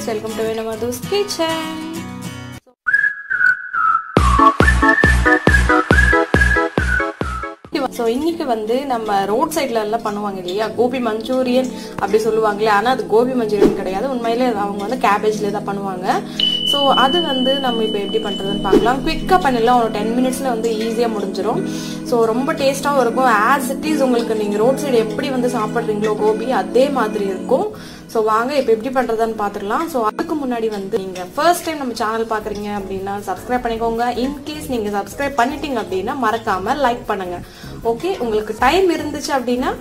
viewers, welcome to VenuMadhu's kitchen. So இன்னைக்கு வந்து நம்ம ரோட் சைடுல எல்லாம் பண்ணுவாங்க இல்லையா கோபி மஞ்சூரியன் அப்படி சொல்லுவாங்களே, ஆனா அது கோபி மஞ்சூரியன் கிடையாது. உண்மையிலே அவங்க வந்து கேபேஜ்ல தான் பண்ணுவாங்க. ஸோ அது வந்து நம்ம இப்போ எப்படி பண்ணுறதுன்னு பார்க்கலாம். குவிக்காக பண்ணிடலாம், ஒரு 10 மினிட்ஸில் வந்து ஈஸியாக முடிஞ்சிடும். ஸோ ரொம்ப டேஸ்ட்டாகவும் இருக்கும். ஆஸ் இட் இஸ் உங்களுக்கு நீங்கள் ரோட் சைடு எப்படி வந்து சாப்பிட்றீங்களோ கோபி அதே மாதிரி இருக்கும். ஸோ வாங்க இப்போ எப்படி பண்ணுறதுன்னு பார்த்துக்கலாம். ஸோ அதுக்கு முன்னாடி வந்து நீங்கள் ஃபர்ஸ்ட் டைம் நம்ம சேனல் பார்க்குறீங்க அப்படின்னா சப்ஸ்கிரைப் பண்ணிக்கோங்க. இன்கேஸ் நீங்கள் சப்ஸ்கிரைப் பண்ணிட்டீங்க அப்படின்னா மறக்காமல் லைக் பண்ணுங்கள். ஓகே, உங்களுக்கு டைம் இருந்துச்சு அப்படின்னா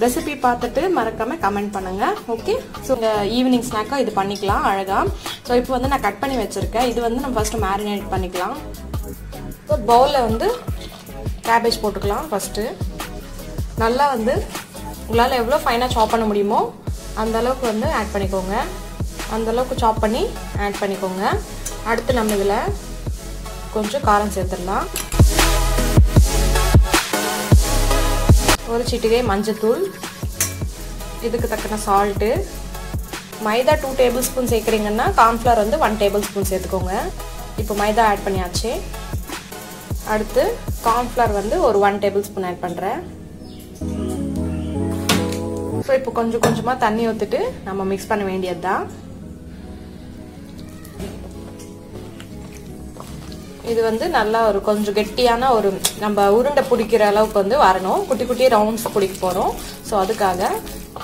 ரெசிபி பார்த்துட்டு மறக்காம கமெண்ட் பண்ணுங்க. ஓகே, ஸோ ஈவினிங் ஸ்நாக்காக இது பண்ணிக்கலாம் அழகா. ஸோ இப்போ வந்து நான் கட் பண்ணி வச்சிருக்கேன். இது வந்து நம்ம ஃபர்ஸ்ட் மேரினேட் பண்ணிக்கலாம். ஸோ பவுலில் வந்து கேபேஜ் போட்டுக்கலாம். ஃபர்ஸ்ட் நல்லா வந்து உங்களால் எவ்வளோ ஃபைனாக சாப் பண்ண முடியுமோ அந்த அளவுக்கு வந்து ஆட் பண்ணிக்கோங்க. அந்த அளவுக்கு சாப் பண்ணி ஆட் பண்ணிக்கோங்க. அடுத்து நம்ம இதில் கொஞ்சம் காரம் சேர்த்துடலாம். ஒரு சிட்டிகை மஞ்சத்தூள், இதுக்கு தக்கன சால்ட்டு, மைதா 2 டேபிள் ஸ்பூன் சேர்க்குறீங்கன்னா கார்ன்ஃப்ளவர் வந்து 1 டேபிள் ஸ்பூன் சேர்த்துக்கோங்க. இப்போ மைதா ஆட் பண்ணியாச்சு. அடுத்து கார்ன்ஃப்ளவர் வந்து ஒரு 1 டேபிள் ஸ்பூன் ஆட் பண்ணுறேன். ஸோ இப்போ கொஞ்சம் கொஞ்சமாக தண்ணி ஊற்றிட்டு நம்ம மிக்ஸ் பண்ண வேண்டியது தான். இது வந்து நல்லா ஒரு கொஞ்சம் கெட்டியான ஒரு நம்ம உருண்டை பிடிக்கிற அளவுக்கு வந்து வரணும். குட்டி குட்டி ரவுண்ட்ஸ் பிடிக்க போகிறோம். ஸோ அதுக்காக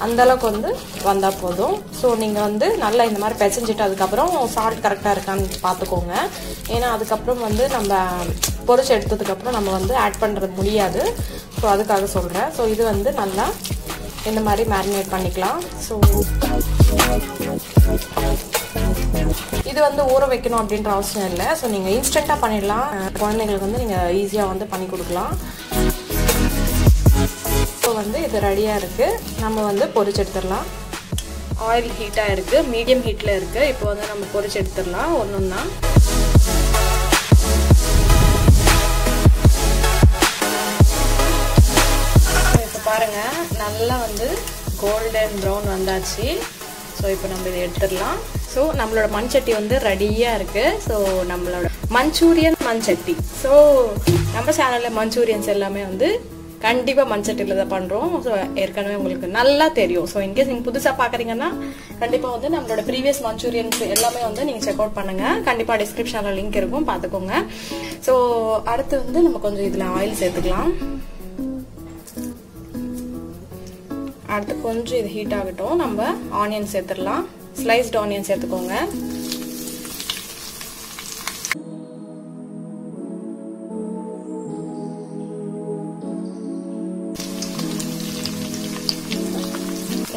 அந்த அளவுக்கு வந்து வந்தால் போதும். ஸோ நீங்கள் வந்து நல்லா இந்த மாதிரி பிசைஞ்சிட்டு அதுக்கப்புறம் சால்ட் கரெக்டாக இருக்கான்னு பார்த்துக்கோங்க. ஏன்னா அதுக்கப்புறம் வந்து நம்ம பொரிச்சு எடுத்ததுக்கப்புறம் நம்ம வந்து ஆட் பண்ணுறது முடியாது. ஸோ அதுக்காக சொல்கிறேன். ஸோ இது வந்து நல்லா இந்த மாதிரி மேரினேட் பண்ணிக்கலாம். ஸோ இது வந்து ஊற வைக்கணும் அப்படின்ற அவசியம் இல்லை. ஸோ நீங்கள் இன்ஸ்டண்ட்டாக பண்ணிடலாம். குழந்தைங்களுக்கு வந்து நீங்கள் ஈஸியாக வந்து பண்ணி கொடுக்கலாம். இப்போ வந்து இது ரெடியாக இருக்குது. நம்ம வந்து பொரிச்சு எடுத்துடலாம். ஆயில் ஹீட்டாக இருக்குது, மீடியம் ஹீட்டில் இருக்குது. இப்போ வந்து நம்ம பொரிச்சு எடுத்துடலாம் ஒன்று ஒன்றா. இப்போ பாருங்கள் நல்லா வந்து கோல்டன் ப்ரௌன் வந்தாச்சு. ஸோ இப்போ நம்ம இதை எடுத்துடலாம். ஸோ நம்மளோட மண்சட்டி வந்து ரெடியாக இருக்குது. ஸோ நம்மளோட மஞ்சூரியன் மண்சட்டி. ஸோ நம்ம சேனலில் மஞ்சூரியன்ஸ் எல்லாமே வந்து கண்டிப்பாக மண்சட்டியில் தான் பண்ணுறோம். ஸோ ஏற்கனவே உங்களுக்கு நல்லா தெரியும். ஸோ இன்கேஸ் நீங்கள் புதுசாக பார்க்குறீங்கன்னா கண்டிப்பாக வந்து நம்மளோட ப்ரீவியஸ் மஞ்சூரியன்ஸ் எல்லாமே வந்து நீங்கள் செக் அவுட் பண்ணுங்கள். கண்டிப்பாக டிஸ்கிரிப்ஷனில் லிங்க் இருக்கும், பார்த்துக்கோங்க. ஸோ அடுத்து வந்து நம்ம கொஞ்சம் இதில் ஆயில் சேர்த்துக்கலாம். அடுத்து கொஞ்சம் இது ஹீட் ஆகட்டும். நம்ம ஆனியன் சேர்த்துடலாம். ஸ்லைஸ்ட் ஆனியன் சேர்த்துக்கோங்க.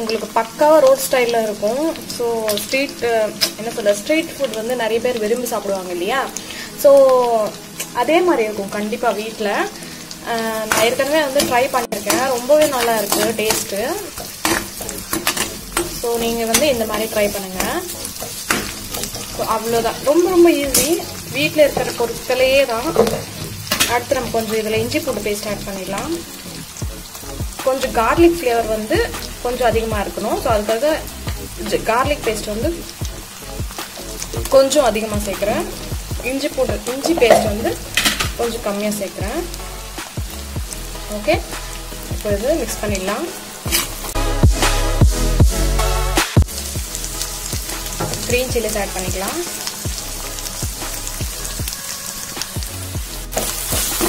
உங்களுக்கு பக்காவாக ரோட் ஸ்டைலில் இருக்கும். ஸோ ஸ்ட்ரீட் ஃபுட் வந்து நிறைய பேர் விரும்பி சாப்பிடுவாங்க இல்லையா? ஸோ அதே மாதிரி இருக்கும் கண்டிப்பாக வீட்டில். நான் ஏற்கனவே வந்து ட்ரை பண்ணியிருக்கேன். ரொம்பவே நல்லா இருக்குது டேஸ்ட்டு. ஸோ நீங்கள் வந்து இந்த மாதிரி ட்ரை பண்ணுங்கள். ஸோ அவ்வளோதான், ரொம்ப ரொம்ப ஈஸி. வீட்டில் இருக்கிற பொருட்களையே தான். அடுத்து நம்ம கொஞ்சம் இதில் இஞ்சி பூண்டு பேஸ்ட் ஆட் பண்ணிடலாம். கொஞ்சம் கார்லிக் ஃப்ளேவர் வந்து கொஞ்சம் அதிகமாக இருக்கணும். ஸோ அதுக்காக கார்லிக் பேஸ்ட் வந்து கொஞ்சம் அதிகமாக சேர்க்குறேன். இஞ்சி பேஸ்ட் வந்து கொஞ்சம் கம்மியாக சேர்க்குறேன். ஓகே, இப்போ இது மிக்ஸ் பண்ணிடலாம். கிரீன் சில்லிஸ் ஆட் பண்ணிக்கலாம்.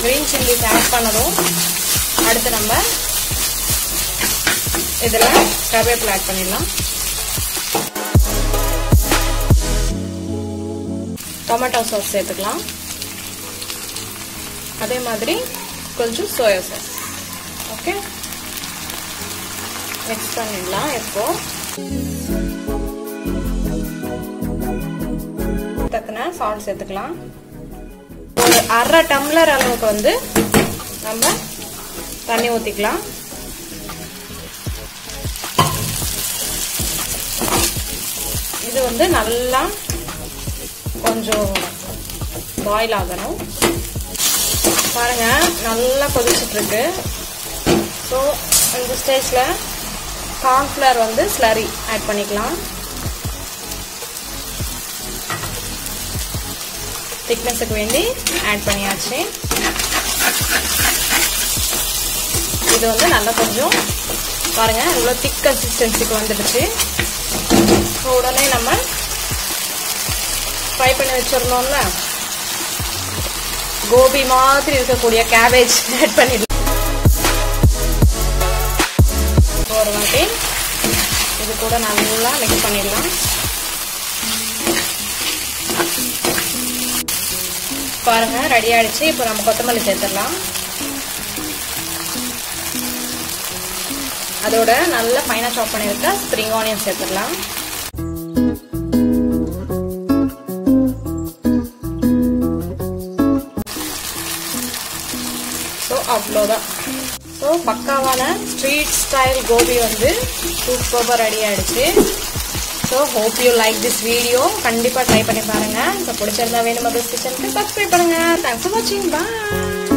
கிரீன் சில்லிஸ் ஆட் பண்ணதும் அடுத்து நம்ம இதில் கருவேப்பிலை ஆட் பண்ணிடலாம். டொமேட்டோ சாஸ் சேர்த்துக்கலாம். அதே மாதிரி கொஞ்சம் சோயா சாஸ். ஓகே, மிக்ஸ் பண்ணிடலாம். இப்போ தக்கன சால்ட் சேர்த்துக்கலாம். ஒரு 1/2 டம்ளர் அளவுக்கு வந்து நம்ம தண்ணி ஊற்றிக்கலாம். இது வந்து நல்லா கொஞ்சம் பாயில் ஆகணும். பாருங்க நல்லா கொதிச்சுட்டு இருக்கு. ஸோ இந்த ஸ்டேஜில் கார்ன்ஃப்ளவர் வந்து ஸ்லரி ஆட் பண்ணிக்கலாம். திக்னஸுக்கு வேண்டி ஆட் பண்ணியாச்சு. இது வந்து நல்லா கொஞ்சம் பாருங்க இவ்வளோ திக் கன்சிஸ்டன்சிக்கு வந்துடுச்சு. உடனே நம்ம ஃப்ரை பண்ணி வச்சிருந்தோம்ல கோபி மாதிரி இருக்கக்கூடிய கேபேஜ் ஆட் பண்ணிடலாம். ஒரு வாட்டி இது கூட நல்லா மிக்ஸ் பண்ணிடலாம். பாருங்க ரெடி ஆயிடுச்சு. இப்போ நம்ம கொத்தமல்லி சேர்த்துடலாம். அதோட நல்லா ஃபைனா சாப் பண்ணிருக்க ஸ்ப்ரிங் ஆனியன் சேர்த்துடலாம். ஸோ அவ்வளோதான். ஸோ பக்காவான ஸ்ட்ரீட் ஸ்டைல் கோபி வந்து சூப்பராக ரெடி ஆயிடுச்சு. So hope you like this video. கண்டிப்பாக ட்ரை பண்ணி பாருங்க. ஸோ பிடிச்சிருந்தா VenuMadhu's கிச்சனுக்கு சப்ஸ்கிரைப் பண்ணுங்க. தேங்க்ஸ் ஃபார் வாட்சிங். பாய்.